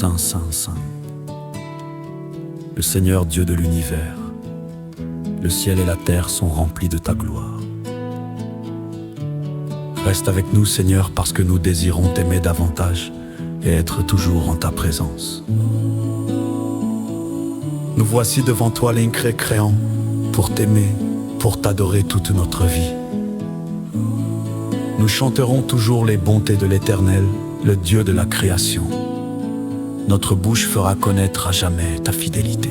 Saint, Saint, Saint, le Seigneur Dieu de l'univers. Le ciel et la terre sont remplis de ta gloire. Reste avec nous, Seigneur, parce que nous désirons t'aimer davantage et être toujours en ta présence. Nous voici devant toi l'incréant, pour t'aimer, pour t'adorer toute notre vie. Nous chanterons toujours les bontés de l'Éternel, le Dieu de la création. Notre bouche fera connaître à jamais ta fidélité.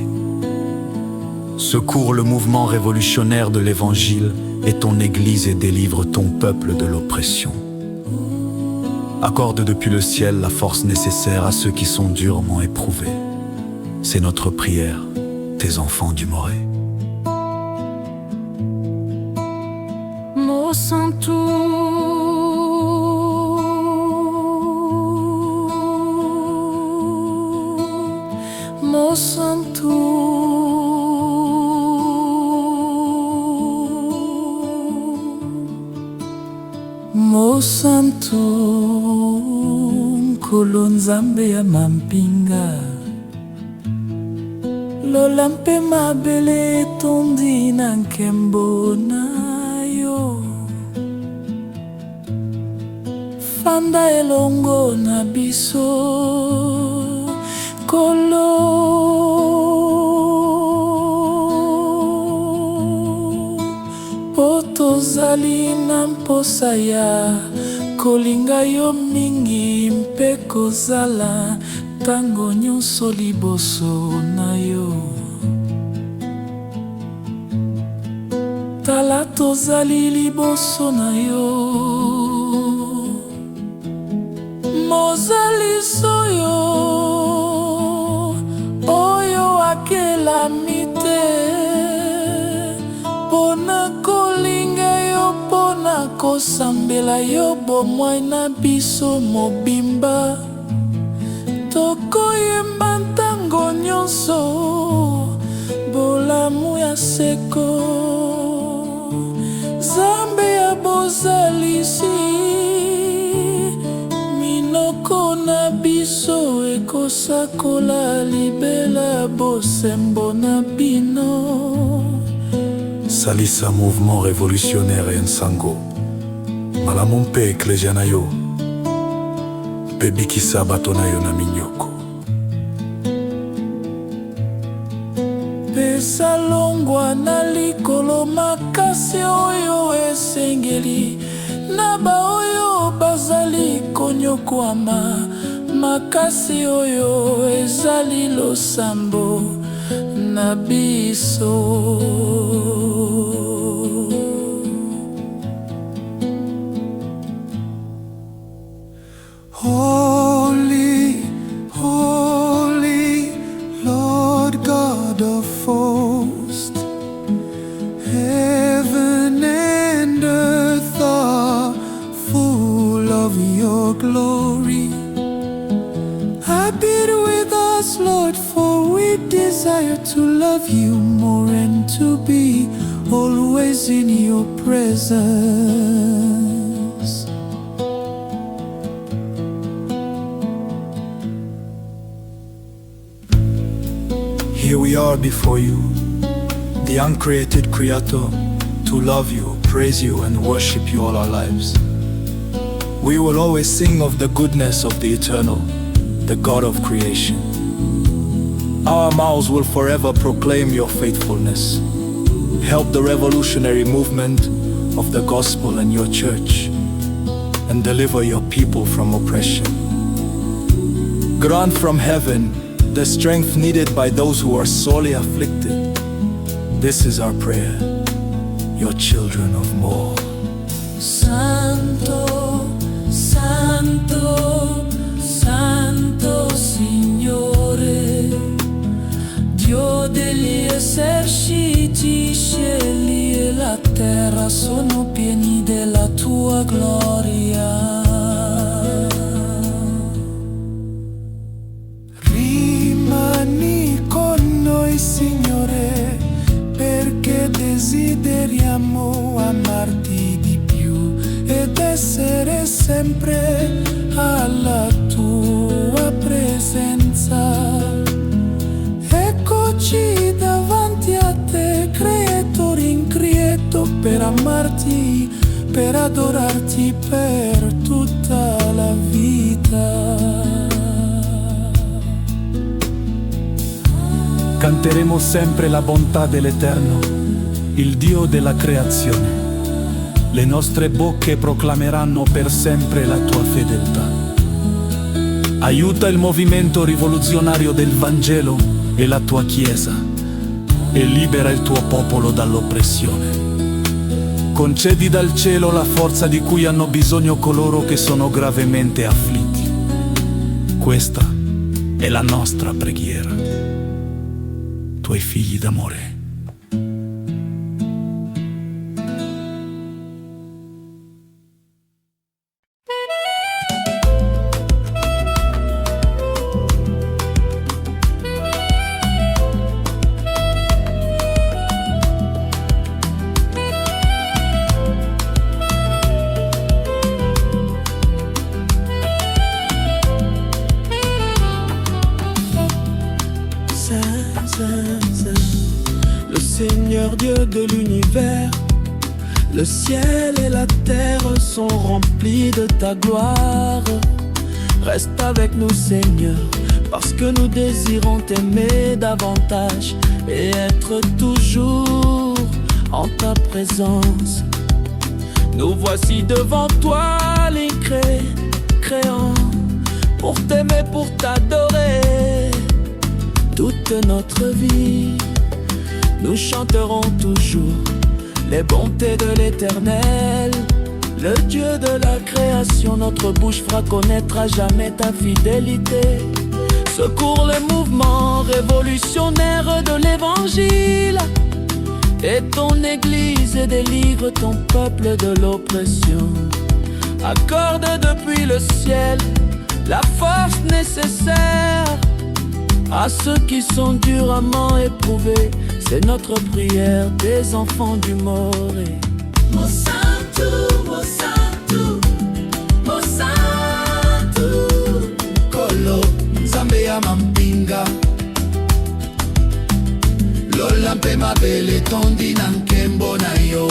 Secours le mouvement révolutionnaire de l'Évangile et ton Église et délivre ton peuple de l'oppression. Accorde depuis le ciel la force nécessaire à ceux qui sont durement éprouvés. C'est notre prière, tes enfants du Morée. Mo santo, Mo santo, Mo santo, Nkolo Nzambe ya mampinga. Lola mpe mabele etondi na nkembo na yo. Fanda elongo na biso, Nkolo. Po tozali na mposa ya kolinga yo mingi mpe kozala tango nyonso liboso na yo. Tala tozali liboso na yo, mozali soyo oyo akelami te, pona kolinga yo, pona kosambela yo bomoi na biso mobimba. Tokoyemba ntango nyonso bolamu ya seko. Nzambe ya bozalisi, minoko na biso ekosakola libela bosembo na bino. Salisa mouvement révolutionnaire et nsango, malamu mpe eklesia na yo, mpe bikisa bato na yo na minyoko. Pesa longwa na likolo makasi oyo esengeli, na baoyo bazali konyokwama, makasi oyo ezali losambo na biso. Holy, holy, Lord God of hosts, heaven and earth are full of your glory. Abide with us, Lord, for we desire to love you more and to be always in your presence. Here we are before you, the uncreated Creator, to love you, praise you, and worship you all our lives. We will always sing of the goodness of the Eternal, the God of creation. Our mouths will forever proclaim your faithfulness. Help the revolutionary movement of the gospel and your church, and deliver your people from oppression. Grant from heaven the strength needed by those who are sorely afflicted. This is our prayer, your children of more. Santo, Santo, Santo Signore, Dio degli eserciti, cieli e la terra sono pieni della tua gloria. Signore, perché desideriamo amarti di più ed essere sempre alla amarti, per adorarti per tutta la vita. Canteremo sempre la bontà dell'Eterno, il Dio della creazione. Le nostre bocche proclameranno per sempre la tua fedeltà. Aiuta il movimento rivoluzionario del Vangelo e la tua Chiesa e libera il tuo popolo dall'oppressione. Concedi dal cielo la forza di cui hanno bisogno coloro che sono gravemente afflitti. Questa è la nostra preghiera. Tuoi figli d'amore. Le Seigneur Dieu de l'univers, le ciel et la terre sont remplis de ta gloire. Reste avec nous, Seigneur, parce que nous désirons t'aimer davantage et être toujours en ta présence. Nous voici devant toi, l'incréant, pour t'aimer, pour t'adorer. Toute notre vie, nous chanterons toujours les bontés de l'Éternel, le Dieu de la création. Notre bouche fera connaître à jamais ta fidélité. Secours les mouvements révolutionnaires de l'Évangile et ton Église, et délivre ton peuple de l'oppression. Accorde depuis le ciel la force nécessaire à ceux qui sont durement éprouvés. C'est notre prière des enfants du Moré. Mo Santo, Mo Santo, Mo Santo. Kolo Nzambe ya mampinga, Lola mpe mabele tondi na nkembo na yo.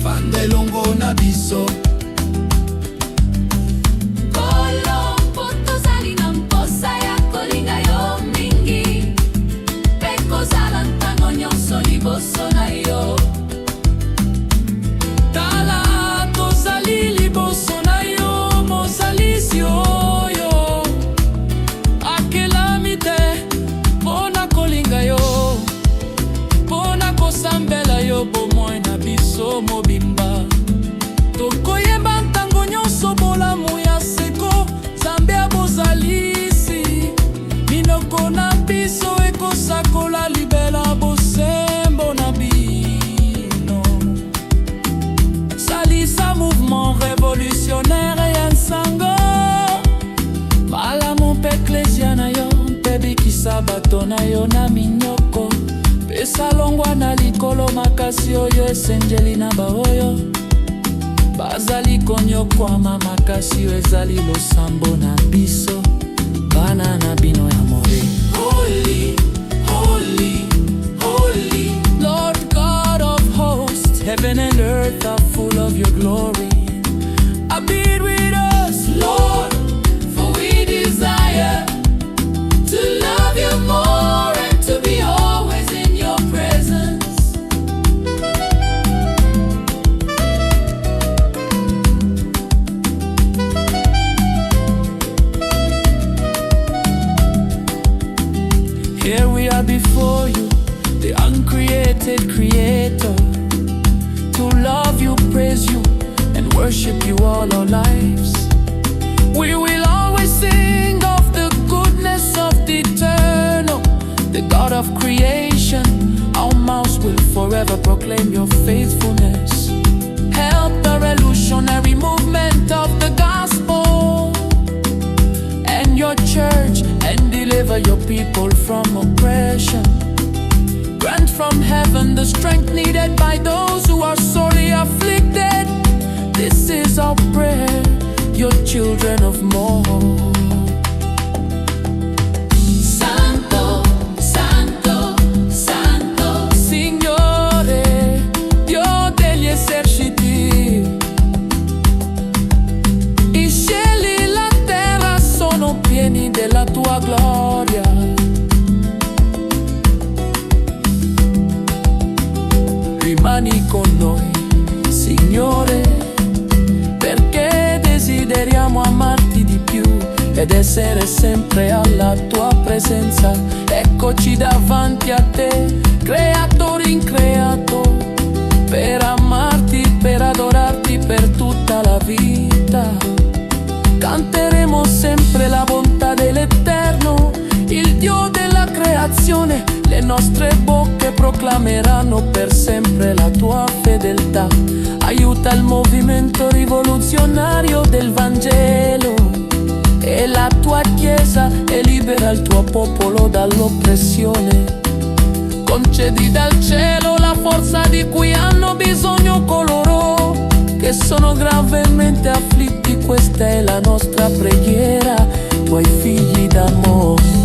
Fanda elongo na biso, liboso na yo. Tala tozali liboso na yo, mozalisi oyo. Akelami te mpona kolinga yo, mpona kosambela yo bomoi na biso mobimba. Tokoyemba ntango nyonso bolamu ya seko, Nzambe abozalisi. Minoko na biso ekosakola libela bose. Mouvement révolutionnaire et ensango malamu mpe eklesia na yo mpe bikisa bato na yo na minyoko, pesa longwa na likolo makasi oyo esenjeli na baoyo bazali konyokwama. Makasi oyo ezali losambo na biso bana na bino ya Moré. Holy, holy, holy, Lord God of hosts, heaven and earth are full of your glory. Abide with us, Lord, for we desire to love you more and to be always in your presence. Here we are before you, the uncreated Creator, to love you, praise you, and worship you all our lives. We will always sing of the goodness of the eternal, the God of creation. Our mouths will forever proclaim your faithfulness. Help the revolutionary movement of the gospel and your church, and deliver your people from oppression. Grant from heaven the strength needed by those who are sorely afflicted. This is our prayer, your children of more. Santo, Santo, Santo. Sing your tua gloria. Rimani con noi, Signore, perché desideriamo amarti di più ed essere sempre alla tua presenza. Eccoci davanti a te, creatore increato, per amarti, per adorarti per tutta la vita. Canteremo sempre la bontà dell'Eterno, il Dio della creazione. Le nostre bocche proclameranno per sempre la tua fedeltà. Aiuta il movimento rivoluzionario del Vangelo e la tua Chiesa e libera il tuo popolo dall'oppressione. Concedi dal cielo la forza di cui hanno bisogno coloro che sono gravemente afflitti. Questa è la nostra preghiera, tuoi figli d'amore.